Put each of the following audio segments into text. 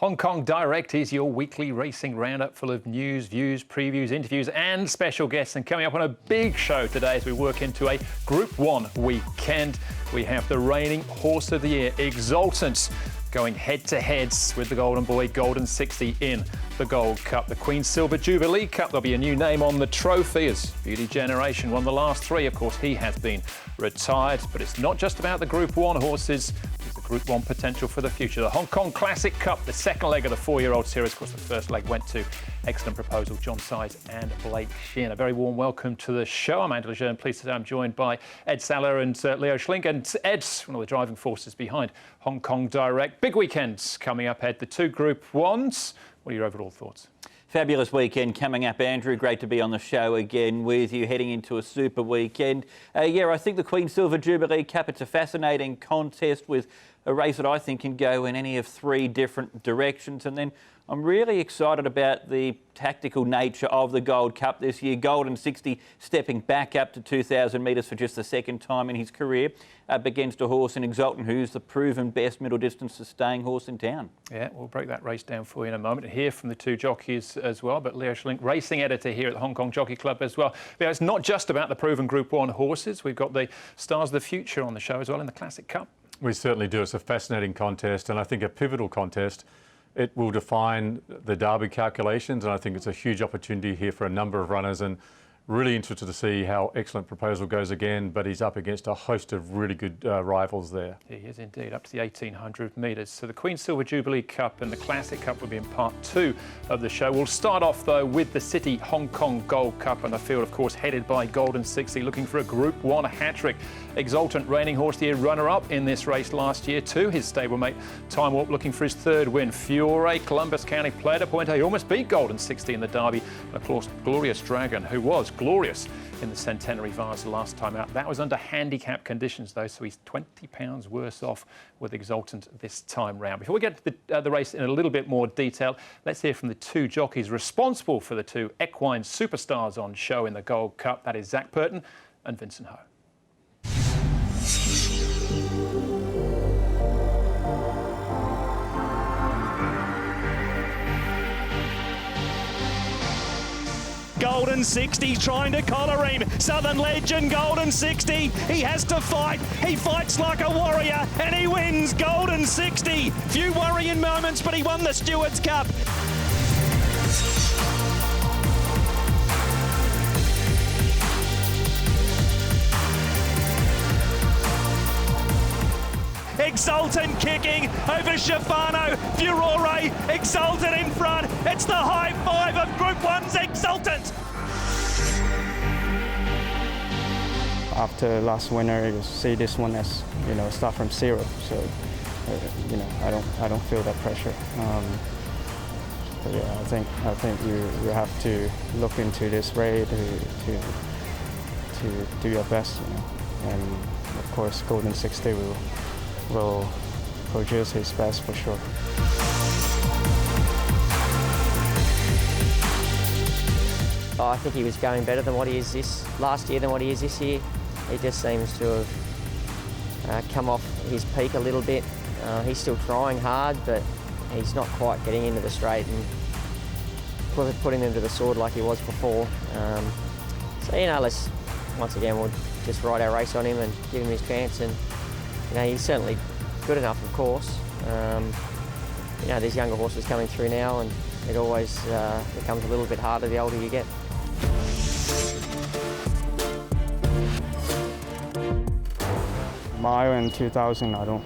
Hong Kong Direct is your weekly racing roundup full of news, views, previews, interviews and special guests. And coming up on a big show today as we work into a Group 1 weekend, we have the reigning Horse of the Year, Exultant, going head-to-heads with the Golden Boy Golden 60 in the Gold Cup. The Queen's Silver Jubilee Cup, there'll be a new name on the trophy as Beauty Generation won the last three. Of course, he has been retired, but it's not just about the Group 1 horses. There's the Group 1 potential for the future. The Hong Kong Classic Cup, the second leg of the four-year-old series. Of course, the first leg went to Excellent Proposal, John Size and Blake Sheehan. A very warm welcome to the show. I'm Andrew Le Jeune. Pleased to say I'm joined by Sadler and Leo Schlink. And Ed, one of the driving forces behind Hong Kong Direct. Big weekends coming up, Ed. The two Group 1s. What are your overall thoughts? Fabulous weekend coming up, Andrew. Great to be on the show again with you, heading into a super weekend. I think the Queen's Silver Jubilee Cup, it's a fascinating contest with a race that I think can go in any of three different directions. And then I'm really excited about the tactical nature of the Gold Cup this year. Golden 60 stepping back up to 2,000 metres for just the second time in his career, up against a horse in Exultant, who's the proven best middle distance staying horse in town. Yeah, we'll break that race down for you in a moment and hear from the two jockeys as well. But Leo Schlink, racing editor here at the Hong Kong Jockey Club as well. But it's not just about the proven Group 1 horses. We've got the stars of the future on the show as well in the Classic Cup. We certainly do. It's a fascinating contest and I think a pivotal contest. It will define the Derby calculations, and I think it's a huge opportunity here for a number of runners, and really interested to see how Excellent Proposal goes again, but he's up against a host of really good rivals there. He is indeed, up to the 1,800 metres. So the Queen's Silver Jubilee Cup and the Classic Cup will be in part 2 of the show. We'll start off, though, with the City Hong Kong Gold Cup, and the field, of course, headed by Golden 60, looking for a Group 1 hat-trick. Exultant, reigning Horse of the Year runner-up in this race last year too. His stablemate, Time Warp, looking for his third win. Fiore, Columbus County, Playa de Puente, he almost beat Golden 60 in the Derby. And of course, Glorious Dragon, who was glorious in the Centenary Vase last time out. That was under handicap conditions, though, so he's £20 worse off with Exultant this time round. Before we get to the race in a little bit more detail, let's hear from the two jockeys responsible for the two equine superstars on show in the Gold Cup. That is Zach Purton and Vincent Ho. Golden 60 trying to collar him. Southern Legend, Golden 60. He has to fight. He fights like a warrior and he wins Golden 60. Few worrying moments, but he won the Stewards Cup. Exultant kicking over Shafano, Furore, Exultant in front. It's the high five of Group 1's Exultant. After last winter, you see this one as, start from zero. So, I don't feel that pressure. But yeah, I think you have to look into this race to do your best, And of course, Golden 60 will produce his best for sure. I think he was going better than what he is last year than what he is this year. He just seems to have come off his peak a little bit. He's still trying hard, but he's not quite getting into the straight and putting them to the sword like he was before. Once again, we'll just ride our race on him and give him his chance. And he's certainly good enough, of course. There's younger horses coming through now, and it always becomes a little bit harder the older you get. Mile in 2000, I don't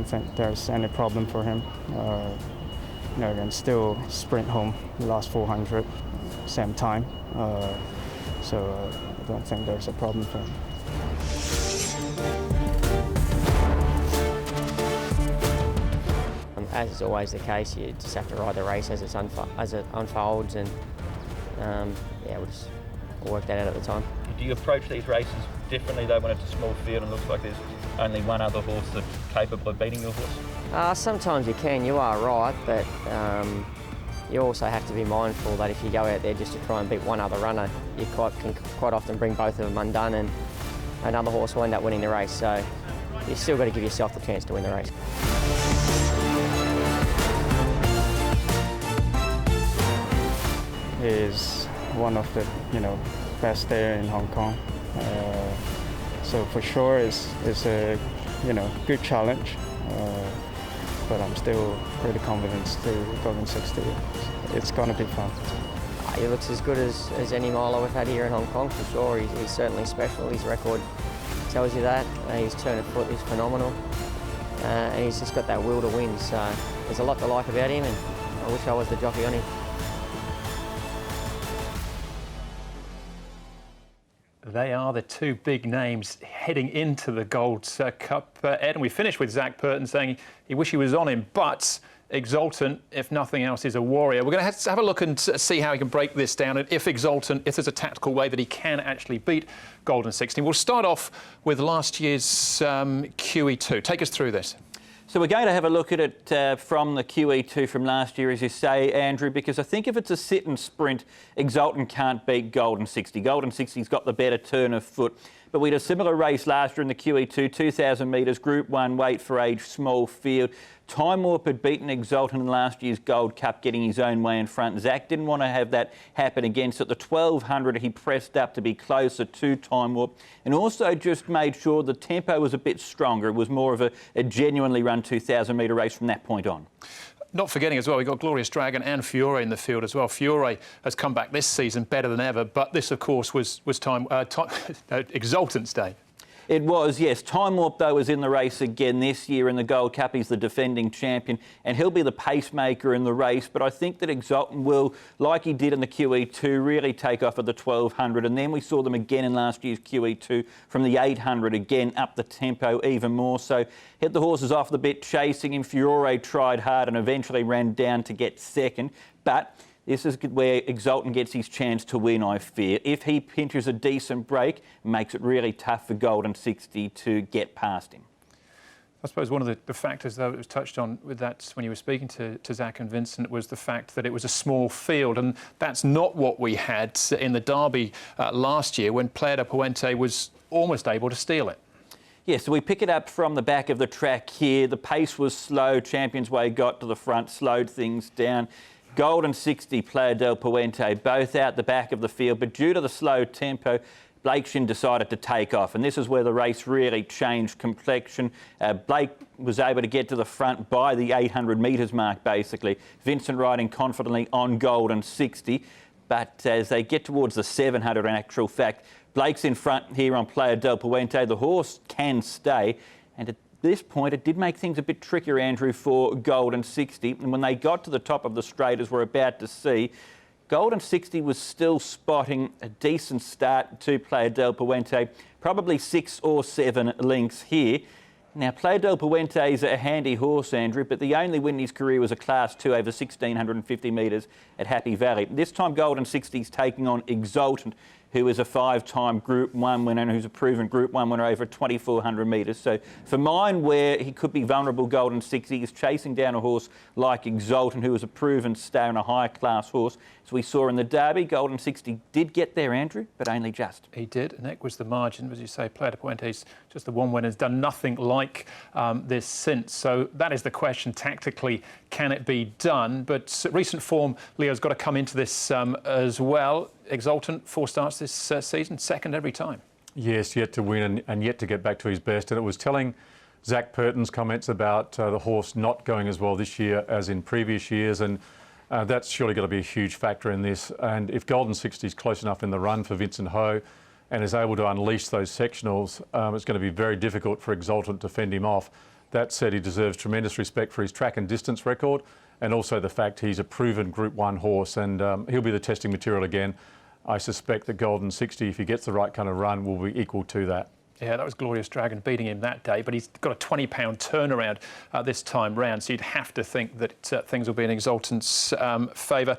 think there's any problem for him. Can still sprint home the last 400, same time. So I don't think there's a problem for him. As is always the case, you just have to ride the race as it unfolds, and we'll work that out at the time. Do you approach these races differently though when it's a small field and looks like there's only one other horse that's capable of beating your horse? Sometimes you can, you are right, but you also have to be mindful that if you go out there just to try and beat one other runner, you can quite often bring both of them undone and another horse will end up winning the race. So you've still got to give yourself the chance to win the race. is one of the best there in Hong Kong. So for sure, it's a good challenge. But I'm still pretty confident to Golden 60. It's going to be fun. He looks as good as any miler we've had here in Hong Kong, for sure. He's certainly special. His record tells you that. His turn of foot is phenomenal. And he's just got that will to win. So there's a lot to like about him, and I wish I was the jockey on him. They are the two big names heading into the Gold Cup, Ed. And we finished with Zach Purton saying he wished he was on him, but Exultant, if nothing else, is a warrior. We're going to have a look and see how he can break this down, and if Exultant, if there's a tactical way that he can actually beat Golden 60. We'll start off with last year's QE2. Take us through this. So we're going to have a look at it from the QE2 from last year, as you say, Andrew, because I think if it's a sit and sprint, Exultant can't beat Golden 60. Golden 60's got the better turn of foot. But we had a similar race last year in the QE2, 2,000 metres, Group 1, weight for age, small field. Time Warp had beaten Exultant in last year's Gold Cup, getting his own way in front. Zach didn't want to have that happen again, so at the 1,200 he pressed up to be closer to Time Warp, and also just made sure the tempo was a bit stronger. It was more of a genuinely run 2,000 metre race from that point on. Not forgetting as well, we've got Glorious Dragon and Fiore in the field as well. Fiore has come back this season better than ever, but this, of course, was Exultant's day. It was, yes. Time Warp, though, was in the race again this year in the Gold Cup. He's the defending champion, and he'll be the pacemaker in the race. But I think that Exultant will, like he did in the QE2, really take off at the 1,200. And then we saw them again in last year's QE2 from the 800, again up the tempo even more. So hit the horses off the bit, chasing him. Fiore tried hard and eventually ran down to get second. But this is where Exultant gets his chance to win, I fear. If he pinches a decent break, it makes it really tough for Golden 60 to get past him. I suppose one of the factors, though, that was touched on with that when you were speaking to Zach and Vincent was the fact that it was a small field, and that's not what we had in the Derby last year when Playa de Puente was almost able to steal it. Yeah, so we pick it up from the back of the track here. The pace was slow. Champions Way got to the front, slowed things down. Golden 60, Playa del Puente, both out the back of the field, but due to the slow tempo, Blake Shin decided to take off, and this is where the race really changed complexion. Blake was able to get to the front by the 800 metres mark, basically. Vincent riding confidently on Golden 60, but as they get towards the 700, in actual fact, Blake's in front here on Playa del Puente. The horse can stay, and at this point, it did make things a bit trickier, Andrew, for Golden 60. And when they got to the top of the straight, as we're about to see, Golden 60 was still spotting a decent start to Playa del Puente, probably 6 or 7 lengths here. Now, Playa del Puente is a handy horse, Andrew, but the only win in his career was a Class 2 over 1,650 metres at Happy Valley. This time, Golden 60 is taking on Exultant, who is a 5-time Group 1 winner and who's a proven Group 1 winner over 2,400 metres. So for mine, where he could be vulnerable, Golden 60 is chasing down a horse like Exultant, who is a proven star and a high-class horse. As we saw in the Derby, Golden 60 did get there, Andrew, but only just. He did, and that was the margin. As you say, Playa de Puente's just the one winner, has done nothing like this since. So that is the question, tactically, can it be done? But recent form, Leo's got to come into this as well. Exultant, 4 starts this season, second every time. Yes, yet to win and yet to get back to his best. And it was telling Zach Purton's comments about the horse not going as well this year as in previous years. And that's surely got to be a huge factor in this. And if Golden 60 is close enough in the run for Vincent Ho and is able to unleash those sectionals, it's going to be very difficult for Exultant to fend him off. That said, he deserves tremendous respect for his track and distance record, and also the fact he's a proven Group 1 horse, and he'll be the testing material again. I suspect that Golden 60, if he gets the right kind of run, will be equal to that. Yeah, that was Glorious Dragon beating him that day, but he's got a 20-pound turnaround this time round, so you'd have to think that things will be in Exultant's favour.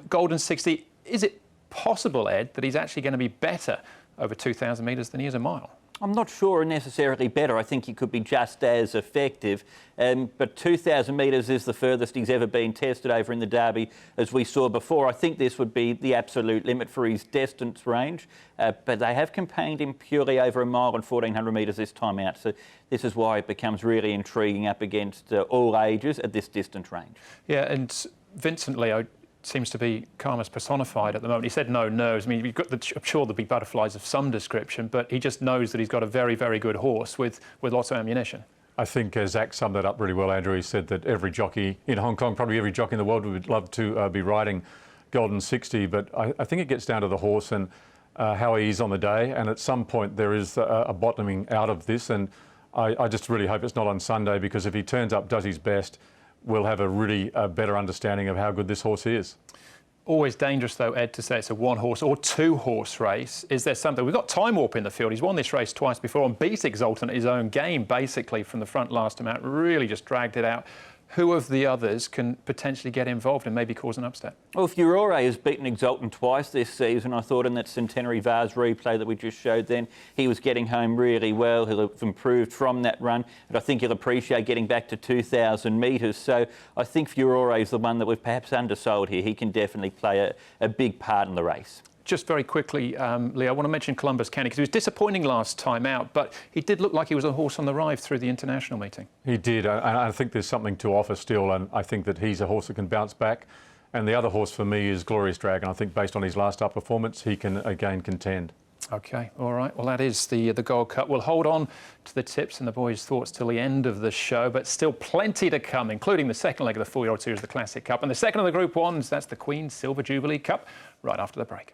Golden 60, is it possible, Ed, that he's actually going to be better over 2,000 metres than he is a mile? I'm not sure necessarily better. I think he could be just as effective. But 2,000 metres is the furthest he's ever been tested over in the Derby, as we saw before. I think this would be the absolute limit for his distance range. But they have campaigned him purely over a mile and 1,400 metres this time out. So this is why it becomes really intriguing up against all ages at this distance range. Yeah, and Vincent Leo, seems to be calmness personified at the moment. He said no nerves. I mean, I'm sure there'll be butterflies of some description, but he just knows that he's got a very, very good horse with lots of ammunition. I think Zach summed that up really well, Andrew. He said that every jockey in Hong Kong, probably every jockey in the world, would love to be riding Golden 60, but I think it gets down to the horse and how he is on the day, and at some point there is a bottoming out of this, and I just really hope it's not on Sunday, because if he turns up, does his best, we'll have a really better understanding of how good this horse is. Always dangerous, though, Ed, to say it's a one-horse or two-horse race. Is there something? We've got Time Warp in the field. He's won this race twice before and beat Exultant at his own game, basically, from the front last time out. Really just dragged it out. Who of the others can potentially get involved and maybe cause an upset? Well, Furore has beaten Exultant twice this season. I thought in that Centenary Vase replay that we just showed then, he was getting home really well. He'll have improved from that run, and I think he'll appreciate getting back to 2,000 metres. So I think Furore is the one that we've perhaps undersold here. He can definitely play a big part in the race. Just very quickly, Leo, I want to mention Columbus Canny, because he was disappointing last time out, but he did look like he was a horse on the rise through the international meeting. He did, and I think there's something to offer still, and I think that he's a horse that can bounce back. And the other horse for me is Glorious Dragon. I think based on his last up performance, he can again contend. OK, all right. Well, that is the Gold Cup. We'll hold on to the tips and the boys' thoughts till the end of the show, but still plenty to come, including the second leg of the 4-year-old series, the Classic Cup, and the second of the Group 1s, that's the Queen's Silver Jubilee Cup, right after the break.